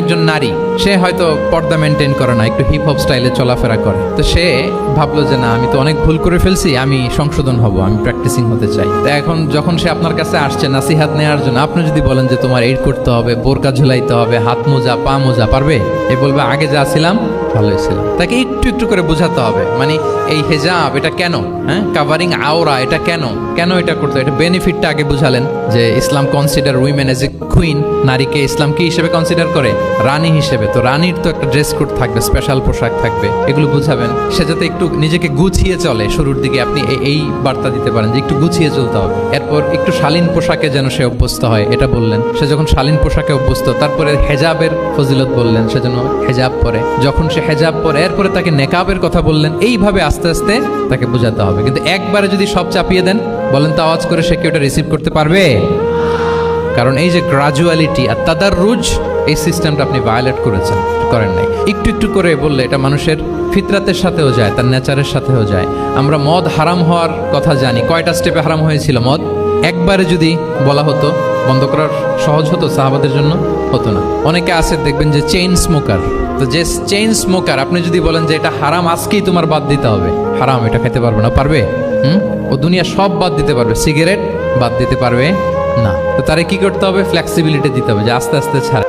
একজন নারী, সে হয়তো পর্দা মেনটেন করে না, একটু হিপ হপ স্টাইলে চলাফেরা করে, তো সে ভাবলো যে না, আমি তো অনেক ভুল করে ফেলছি, আমি সংশোধন হব, আমি প্র্যাকটিসিং হতে চাই। তো এখন যখন সে আপনার কাছে আসছে নাসিহাত নেওয়ার জন্য, আপনি যদি বলেন যে তোমার এইড করতে হবে, বোরকা ঝুলাইতে হবে, হাত মোজা পা মোজা, পারবে? এ বলবে আগে যা ছিলাম ভালোই ছিলাম। তাকে একটু একটু করে বোঝাতে হবে, মানে এই হেজাব এটা কেন, হ্যাঁ, কাভারিং আওরা এটা কেন, কেন এটা করতে, এটা বেনিফিটটা আগে বুঝালেন যে Islam consider women as a queen, নারীকে ইসলাম কি হিসেবে কনসিডার করে? রানী হিসেবে। তো রানীর তো একটা ড্রেস কোড থাকবে, স্পেশাল পোশাক থাকবে, এগুলো বুঝাবেন। সে যাতে একটু নিজেকে গুছিয়ে চলে, শুরুর দিকে আপনি এই বার্তা দিতে পারেন যে একটু গুছিয়ে চলতে হবে। এরপর একটু শালীন পোশাকে যেন সে অভ্যস্ত হয়, এটা বললেন। সে যখন শালীন পোশাকে অভ্যস্ত, তারপরে হেজাবের ফজিলত বললেন, সে যেন হেজাব পরে। যখন সে হেজাব পরে, এরপরে তাকে নেকাবের কথা বললেন। এইভাবে আস্তে আস্তে তাকে বোঝাতে হবে। কিন্তু একবারে যদি সব চাপিয়ে দেন, বলেন তো আওয়াজ করে, সে কি ওটা রিসিভ করতে পারবে? কারণ এই যে গ্রাজুয়ালিটি আর তাদাররুজ, এই সিস্টেমটা আপনি ভায়োলেট করেন নাই। একটু একটু করে বললে এটা মানুষের ফিতরাতের সাথেও যায়, তার নেচারের সাথেও যায়। আমরা মদ হারাম হওয়ার কথা জানি, কয়টা স্টেপে হারাম হয়েছিল মদ? একবারে যদি বলা হতো বন্ধ করার সহজ হতো সাহাবাদের জন্য? হতো না। অনেকে আছে দেখবেন যে চেইন স্মোকার, তো যে চেইন স্মোকার, আপনি যদি বলেন যে এটা হারাম, আজকেই তোমার বাদ দিতে হবে, হারাম, এটা খেতে পারবে না, পারবে? ও দুনিয়া সব বাদ দিতে পারবে, সিগারেট বাদ দিতে পারবে না। তো তারে কি করতে হবে? ফ্লেক্সিবিলিটি দিতে হবে, যে আস্তে আস্তে ছাড়া।